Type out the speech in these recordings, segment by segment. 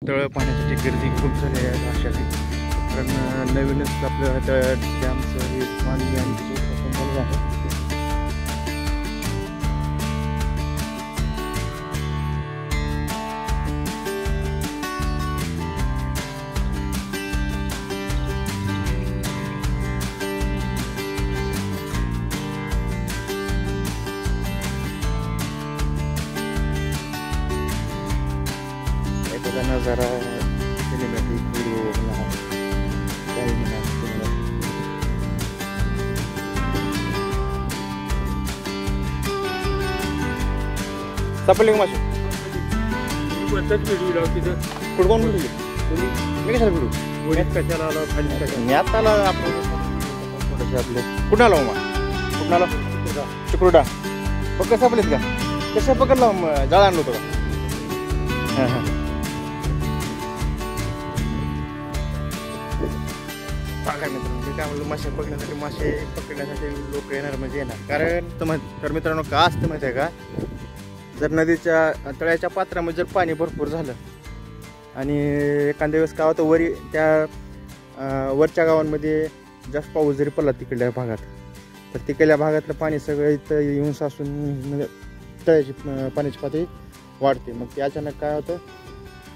तळ पाण्यासाठी गर्दी खूप झाली आहे अशाने, कारण नवीनच आपलं तळ डॅमचं हे बांधणी आणि त्याचं झालं आहे. नजारा सिनेमॅटिक व्हिडिओ म्हणा काही म्हणा सापडले का मासे फुटबॉल मी कशाला फिरू कशाला आला खाली मॅथ आला आपण आपले कुठं आला मग कुठं आला चिकडा मग कसं आपलेत का कसं पकडला जाळं आणलं होतं का? हां हां काय मित्रांनो काय म्हणलं मासे पकडण्यासाठी लोक येणार म्हणजे येणार. कारण तर मित्रांनो का असतं माहिती आहे का, जर नदीच्या तळ्याच्या पात्रामध्ये जर पाणी भरपूर झालं आणि एखाद्या वेळेस काय होतं वरी त्या वरच्या गावांमध्ये जास्त पाऊस जरी पडला तिकडल्या भागात, तर तिकडल्या भागातलं पाणी सगळं इथं येऊन साचून तळ्याची पाण्याची पातळी वाढते. मग ते अचानक काय होतं,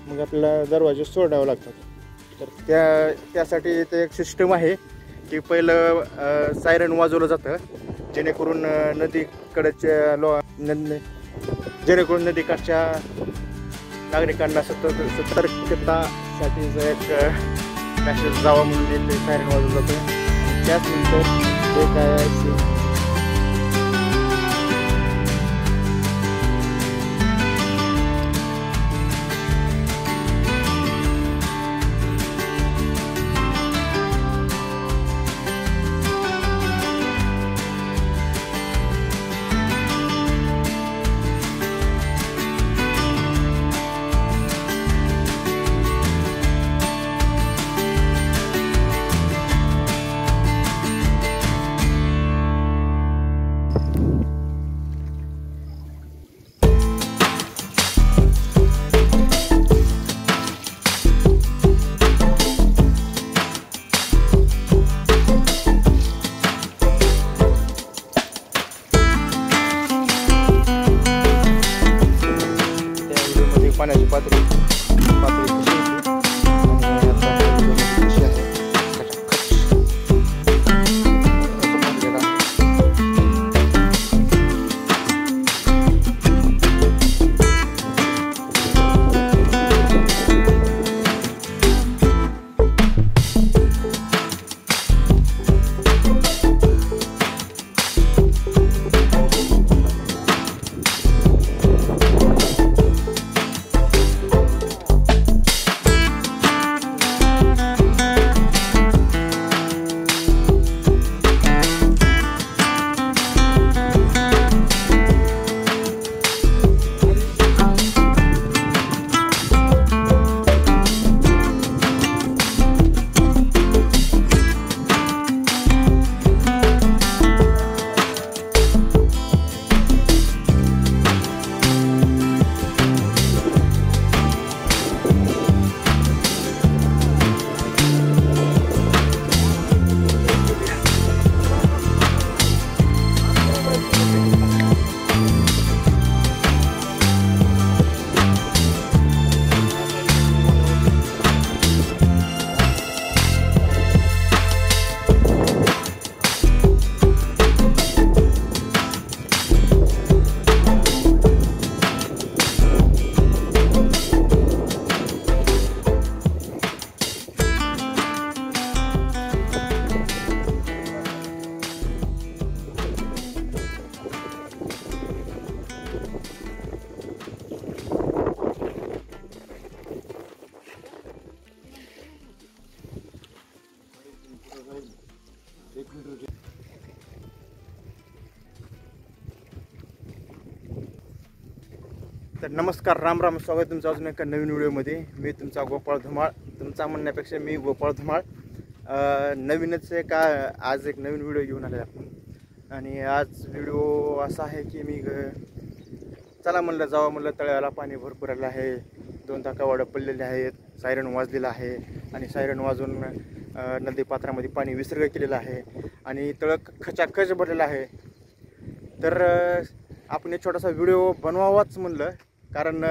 मग आपल्याला दरवाजे सोडावे लागतात. तर त्यासाठी इथे एक सिस्टम आहे की पहिलं सायरन वाजवलं जातं, जेणेकरून जेणेकरून नदीकाठच्या नागरिकांना सतर्कतासाठीचं एक मॅसेज जावा म्हणून इथे सायरन वाजवलं जातं. त्याचनंतर ते काय पाण्याची पातळी तर नमस्कार, राम राम, स्वागत तुमचं अजून एका नवीन व्हिडिओमध्ये. मी तुमचा गोपाळ धुमाळ. तुमचा म्हणण्यापेक्षा मी गोपाळ धुमाळ. नवीनच एक आज एक नवीन व्हिडिओ घेऊन आले आपण. आणि आज व्हिडिओ असा आहे की मी चला म्हणलं जावं म्हणलं, तळ्याला पाणी भरपूर आलं आहे. 2 कावडं पडलेले आहेत, सायरन वाजलेला आहे आणि सायरन वाजून नदीपात्रामध्ये पाणी विसर्ग केलेला आहे आणि तळ खचाखच भरलेला आहे. तर आपण एक छोटासा व्हिडिओ बनवावाच म्हणलं, कारण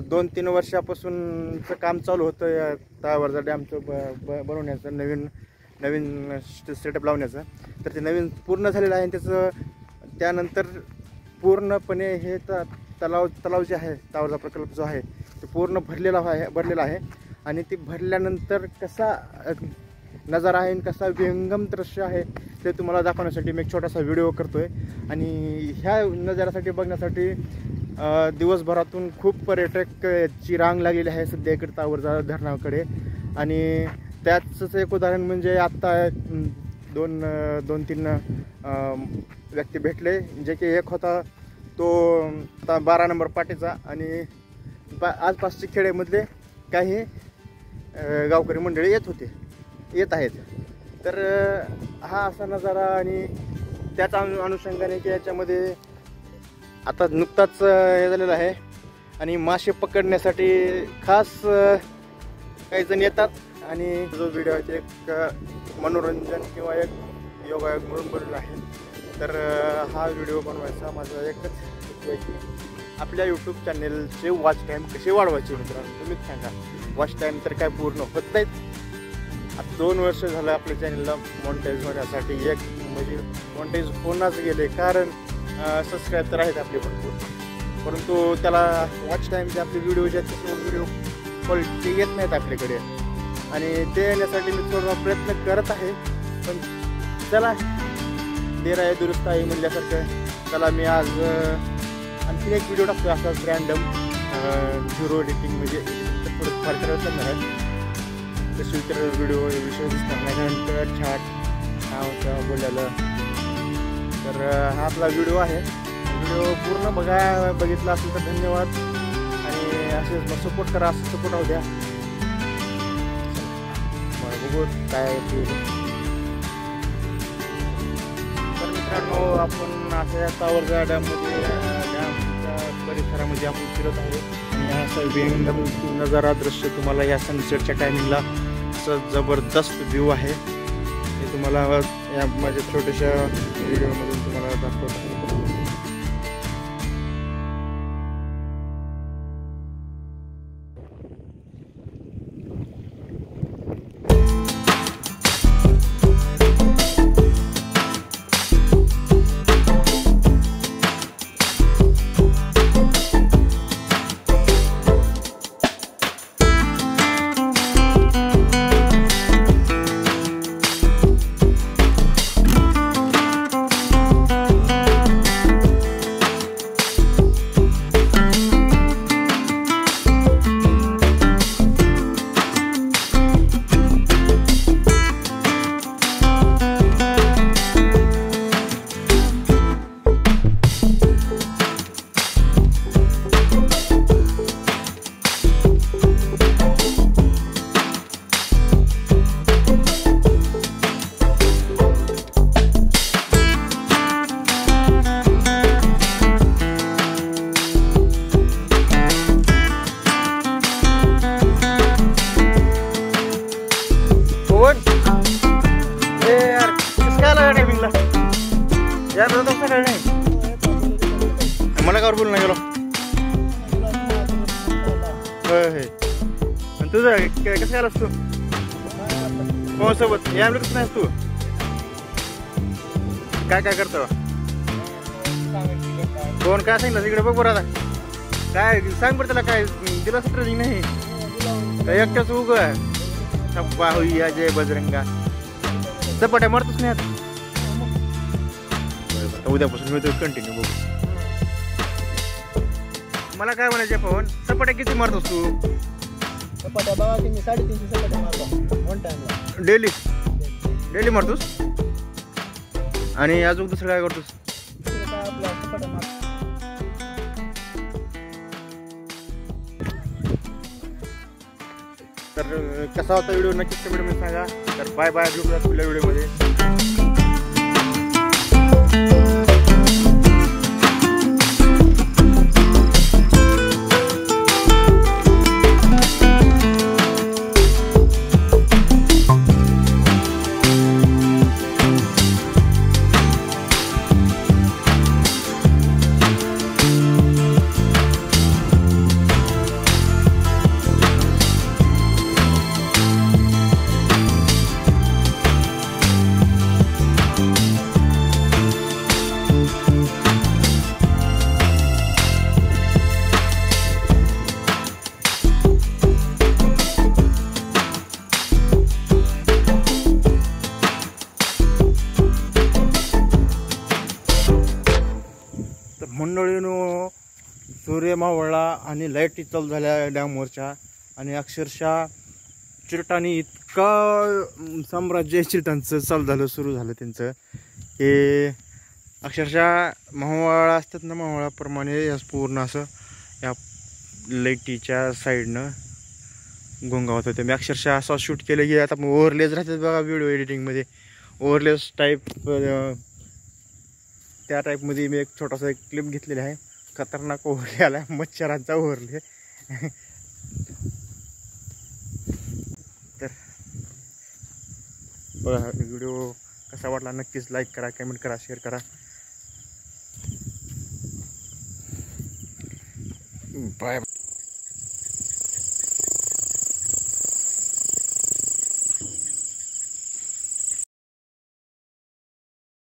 2-3 वर्षापासूनचं काम चालू होतं या तळावरचा डॅमचं बनवण्याचं, नवीन सेटअप लावण्याचं. तर ते नवीन पूर्ण झालेलं आहे आणि त्याचं त्यानंतर पूर्णपणे हे तलाव जे आहे, तळावरचा प्रकल्प जो आहे तो पूर्ण भरलेला आहे आणि ते भरल्यानंतर कसा नजारा आहे आणि कसा विहंगम दृश्य आहे ते तुम्हाला दाखवण्यासाठी मी एक छोटासा व्हिडिओ करतोय. आणि ह्या नजाऱ्यासाठी बघण्यासाठी दिवसभरातून खूप पर्यटकची रांग लागलेली आहे सध्या इकडे तळावरचा धरणाकडे. आणि त्याचंच एक उदाहरण म्हणजे आत्ता 2-3 व्यक्ती भेटले, जे की एक होता तो 12 नंबर पाटीचा आणि आसपासचे खेड्यामधले काही गावकरी मंडळी येत आहेत. तर हा असा नजारा आणि त्याच अनुषंगाने की याच्यामध्ये आता नुकताच हे झालेलं आहे आणि मासे पकडण्यासाठी खास काही जण येतात आणि जो व्हिडिओ आहे ते एक मनोरंजन किंवा एक योगायोग म्हणून बनलेला आहे. तर हा व्हिडिओ बनवायचा माझा एकच हेतू आहे की आपल्या यूट्यूब चॅनेलचे वॉच टाईम कसे वाढवायचे मित्रांनो, तुम्हीच सांगा. वॉच टाईम तर काय पूर्ण होत नाहीत. आता 2 वर्ष झालं आपल्या चॅनलला मॉनिटाईज होण्यासाठी, एक म्हणजे मॉनिटाईज होऊनच गेले, कारण सबस्क्राईब तर आहेत आपले भरपूर, परंतु त्याला वॉच टाईम जे आपले व्हिडिओ जे आहेत व्हिडिओ क्वालिटी येत नाहीत आपल्याकडे आणि ते येण्यासाठी मी थोडा प्रयत्न करत आहे. पण चला, देर आहे दुरुस्त आहे म्हणल्यासारखं. चला, मी आज आणखीन एक व्हिडिओ टाकतो असाच रँडम 0 एडिटिंग, म्हणजे थोडं फार करायला करणार आहे. तशी तर व्हिडिओ विषय दिसणार नाही, कारण छाट बोलायला. तर हा आपला व्हिडिओ आहे. व्हिडिओ पूर्ण बघितला असेल तर धन्यवाद आणि असेच मग सपोर्ट करा, असं सपोर्ट होऊ द्या. बघू काय ते. तर मित्रांनो, आपण अशा या तळावरच्या डॅममध्ये, डॅमच्या परिसरामध्ये आपण फिरत आहोत आणि असं विहंगम नजारा दृश्य तुम्हाला या सनसेटच्या टायमिंगला असं जबरदस्त व्ह्यू आहे. हे तुम्हाला या माझ्या छोट्याशा व्हिडिओमधून तुम्हाला दाखवत आहे. यार तो सगळं नाही मला कावर बोलू नाही गेलो. होय होय. आणि तुझं कसं काय आलास तू कोणासोबत? या कसं नाहीस तू? काय काय करतो? कोण काय सांगितलं तिकडे बघ बरं. आता काय सांग बरं त्याला, काय दिलं असं ट्रेनिंग नाही काय? एकट्याच उग बाहुया जय बजरंगा चपाट्या मारतोच नाही. आता उद्यापासून मी तो कंटिन्यू बघू. मला काय म्हणायचं पवन, चपाट्या किती मारतोस तू? चपाट्या बाबा मी 350 चपाट्या मारतो वन टाइमला. डेली मारतोस? आणि अजून दुसरं काय करतोस? काय आपला चपाट्या मारतो. तर कसा होता व्हिडिओ नक्कीच कमेंटमध्ये सांगा. तर बाय बाय, भेटूया पुढल्या व्हिडिओमध्ये. सूर्य मावळला आणि लाईटी चालू झाल्या डॅमवरच्या आणि अक्षरशः चिरटाने इतका साम्राज्य चिरटांचं चालू झालं सुरू झालं त्यांचं की अक्षरशः मावळा असतात ना मावळाप्रमाणे या पूर्ण असं या लाईटीच्या साईडनं घोंगावत होते. मी अक्षरशः असं शूट केलं की आता ओव्हरलेज राहतात बघा व्हिडिओ एडिटिंगमध्ये ओव्हरलेस टाईप त्या टाईपमध्ये मी एक छोटासा एक क्लिप घेतलेला आहे. खतरनाक ओव्हरले आला मच्छरांचा ओव्हरले. तर बघा व्हिडिओ कसा वाटला नक्कीच लाईक करा, कमेंट करा, शेअर करा. बाय.